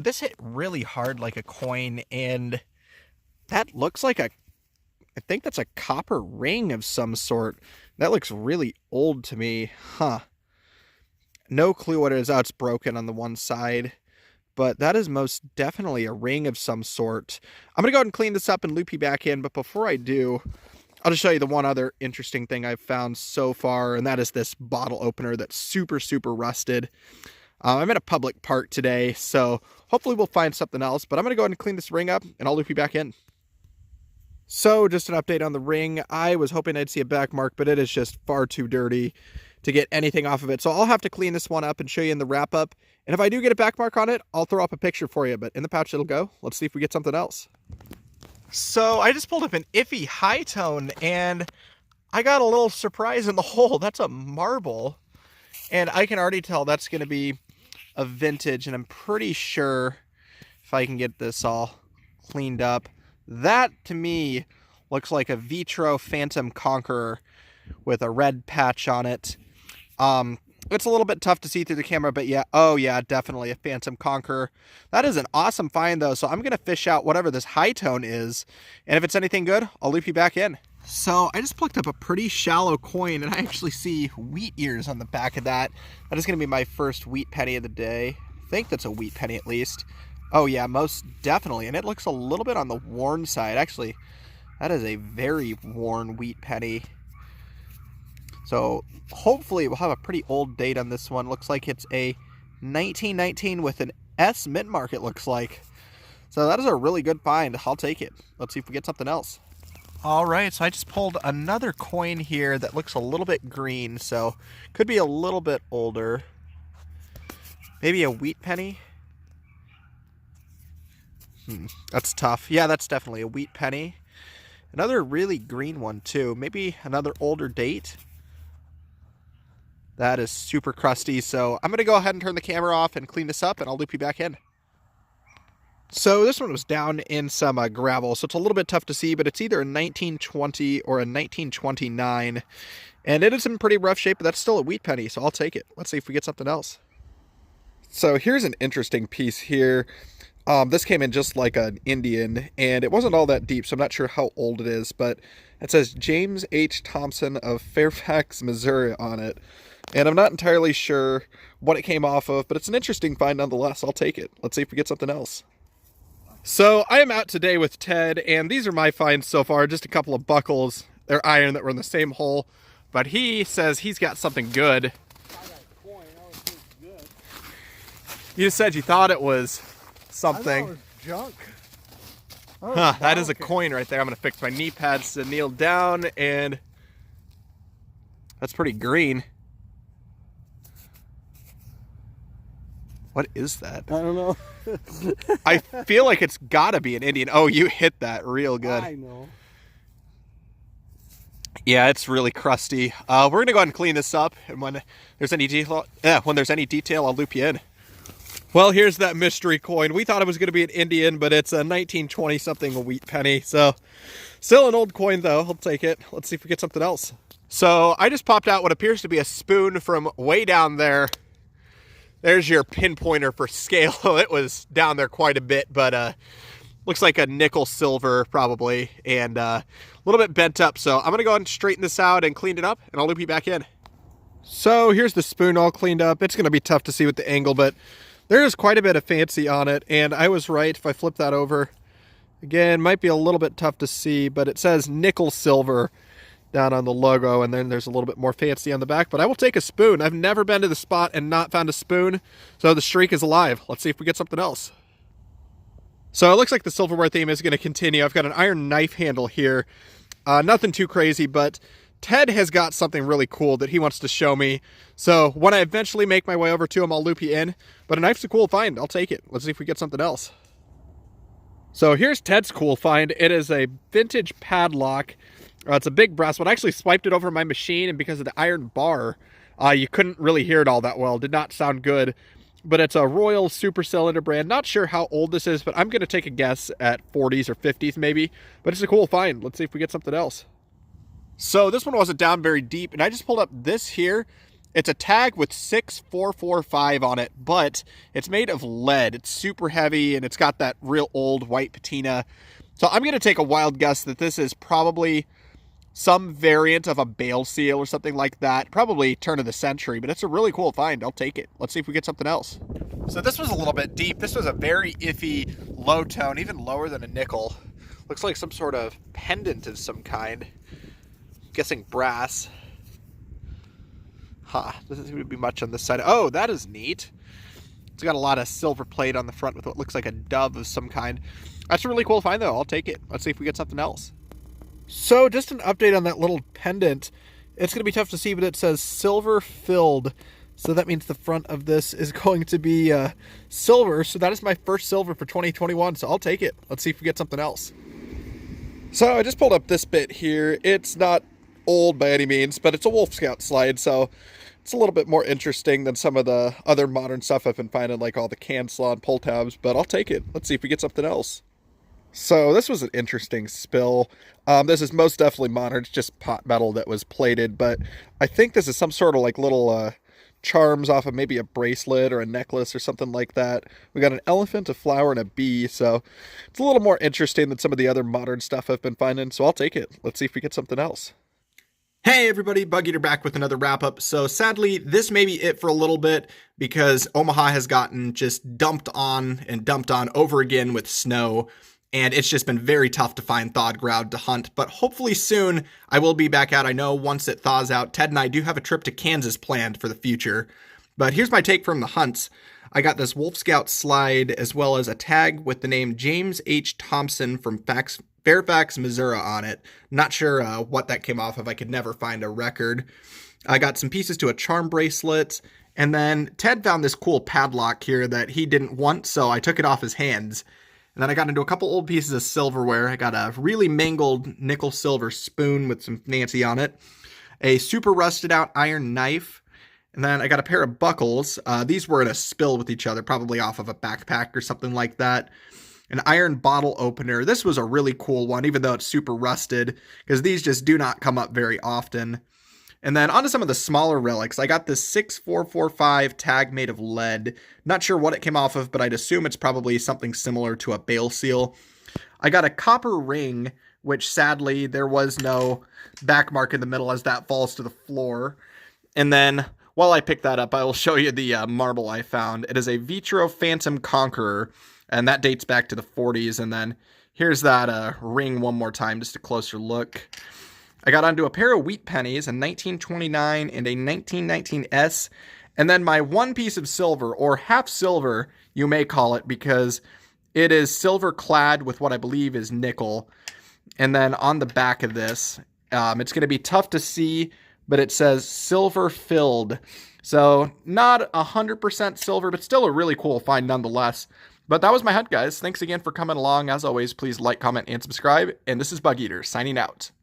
this hit really hard like a coin, and that looks like I think that's a copper ring of some sort. That looks really old to me. Huh. No clue what it is. Oh, it's broken on the one side. But that is most definitely a ring of some sort. I'm going to go ahead and clean this up and loop you back in. But before I do, I'll just show you the one other interesting thing I've found so far. And that is this bottle opener that's super, super rusted. I'm in a public park today, so hopefully we'll find something else. But I'm going to go ahead and clean this ring up, and I'll loop you back in. So just an update on the ring. I was hoping I'd see a back mark, but it is just far too dirty to get anything off of it. So I'll have to clean this one up and show you in the wrap up. And if I do get a back mark on it, I'll throw up a picture for you, but in the pouch it'll go. Let's see if we get something else. So I just pulled up an iffy high tone, and I got a little surprise in the hole. That's a marble, and I can already tell that's going to be a vintage, and I'm pretty sure if I can get this all cleaned up, that to me looks like a Vitro Phantom Conqueror with a red patch on it. It's a little bit tough to see through the camera, but yeah, oh yeah, definitely a Phantom Conqueror. That is an awesome find though, so I'm gonna fish out whatever this high tone is, and if it's anything good, I'll loop you back in. So I just plucked up a pretty shallow coin, and I actually see wheat ears on the back of that. That is going to be my first wheat penny of the day. I think that's a wheat penny at least. Oh yeah, most definitely. And it looks a little bit on the worn side. Actually, that is a very worn wheat penny. So hopefully we'll have a pretty old date on this one. Looks like it's a 1919 with an S mint mark, it looks like. So that is a really good find. I'll take it. Let's see if we get something else. All right, so I just pulled another coin here that looks a little bit green, so could be a little bit older. Maybe a wheat penny? That's tough. Yeah, that's definitely a wheat penny. Another really green one too. Maybe another older date. That is super crusty, so I'm going to go ahead and turn the camera off and clean this up, and I'll loop you back in. So this one was down in some gravel, so it's a little bit tough to see, but it's either a 1920 or a 1929, and it is in pretty rough shape, but that's still a wheat penny, so I'll take it. Let's see if we get something else. So here's an interesting piece here. This came in just like an Indian, and it wasn't all that deep, so I'm not sure how old it is, but it says James H. Thompson of Fairfax, Missouri on it. And I'm not entirely sure what it came off of, but it's an interesting find nonetheless. I'll take it. Let's see if we get something else. So I am out today with Ted, and these are my finds so far. Just a couple of buckles. They're iron that were in the same hole, but he says he's got something good. I got a coin. I don't think it's good. You said you thought it was something. I thought it was junk. That is a coin right there. I'm going to fix my knee pads to kneel down, and that's pretty green. What is that? I don't know. I feel like it's got to be an Indian. Oh, you hit that real good. I know. Yeah, it's really crusty. We're going to go ahead and clean this up, and when there's any detail, I'll loop you in. Well, here's that mystery coin. We thought it was going to be an Indian, but it's a 1920-something wheat penny. So, still an old coin, though. I'll take it. Let's see if we get something else. So, I just popped out what appears to be a spoon from way down there. There's your pinpointer for scale. It was down there quite a bit, but looks like a nickel silver probably, and a little bit bent up. So, I'm going to go ahead and straighten this out and clean it up, and I'll loop you back in. So, here's the spoon all cleaned up. It's going to be tough to see with the angle, but there is quite a bit of fancy on it, and I was right. If I flip that over, again, might be a little bit tough to see, but it says nickel silver down on the logo, and then there's a little bit more fancy on the back, but I will take a spoon. I've never been to the spot and not found a spoon, so the streak is alive. Let's see if we get something else. So it looks like the silverware theme is going to continue. I've got an iron knife handle here. Nothing too crazy, but Ted has got something really cool that he wants to show me. So when I eventually make my way over to him, I'll loop you in. But a knife's a cool find. I'll take it. Let's see if we get something else. So here's Ted's cool find. It is a vintage padlock. It's a big brass one. I actually swiped it over my machine, and because of the iron bar, you couldn't really hear it all that well. Did not sound good. But it's a Royal Super Cylinder brand. Not sure how old this is, but I'm going to take a guess at 40s or 50s maybe. But it's a cool find. Let's see if we get something else. So this one wasn't down very deep, and I just pulled up this here. It's a tag with 6445 on it, but it's made of lead. It's super heavy and it's got that real old white patina. So I'm going to take a wild guess that this is probably some variant of a bale seal or something like that. Probably turn of the century, but it's a really cool find. I'll take it. Let's see if we get something else. So this was a little bit deep. This was a very iffy low tone, even lower than a nickel. Looks like some sort of pendant of some kind. I'm guessing brass. Doesn't seem to be much on this side. Oh, that is neat. It's got a lot of silver plate on the front with what looks like a dove of some kind. That's a really cool find, though. I'll take it. Let's see if we get something else. So, just an update on that little pendant. It's going to be tough to see, but it says silver filled. So that means the front of this is going to be silver. So that is my first silver for 2021. So I'll take it. Let's see if we get something else. So I just pulled up this bit here. It's not old by any means, but it's a Wolf Scout slide. So it's a little bit more interesting than some of the other modern stuff I've been finding, like all the can slaw and pull tabs. But I'll take it. Let's see if we get something else. So this was an interesting spill. This is most definitely modern. It's just pot metal that was plated, but I think this is some sort of like little charms off of maybe a bracelet or a necklace or something like that. We got an elephant, a flower, and a bee, so it's a little more interesting than some of the other modern stuff I've been finding, so I'll take it. Let's see if we get something else. Hey everybody, Bug Eater back with another wrap up. So sadly, this may be it for a little bit because Omaha has gotten just dumped on over again with snow. And it's just been very tough to find thawed ground to hunt. But hopefully soon I will be back out. I know once it thaws out, Ted and I do have a trip to Kansas planned for the future. But here's my take from the hunts. I got this Wolf Scout slide as well as a tag with the name James H. Thompson from Fairfax, Missouri on it. Not sure what that came off of. I could never find a record. I got some pieces to a charm bracelet. And then Ted found this cool padlock here that he didn't want, so I took it off his hands. And then I got into a couple old pieces of silverware. I got a really mangled nickel silver spoon with some Nancy on it, a super rusted out iron knife, and then I got a pair of buckles. These were in a spill with each other, probably off of a backpack or something like that. An iron bottle opener. This was a really cool one, even though it's super rusted, because these just do not come up very often. And then onto some of the smaller relics. I got this 6445 tag made of lead. Not sure what it came off of, but I'd assume it's probably something similar to a bale seal. I got a copper ring, which sadly there was no back mark in the middle as that falls to the floor. And then while I pick that up, I will show you the marble I found. It is a Vitro Phantom Conqueror, and that dates back to the 40s. And then here's that ring one more time, just a closer look. I got onto a pair of wheat pennies, a 1929 and a 1919 S, and then my one piece of silver, or half silver, you may call it, because it is silver clad with what I believe is nickel. And then on the back of this, it's going to be tough to see, but it says silver filled. So not 100% silver, but still a really cool find nonetheless. But that was my hunt, guys. Thanks again for coming along. As always, please like, comment, and subscribe. And this is Bug Eater, signing out.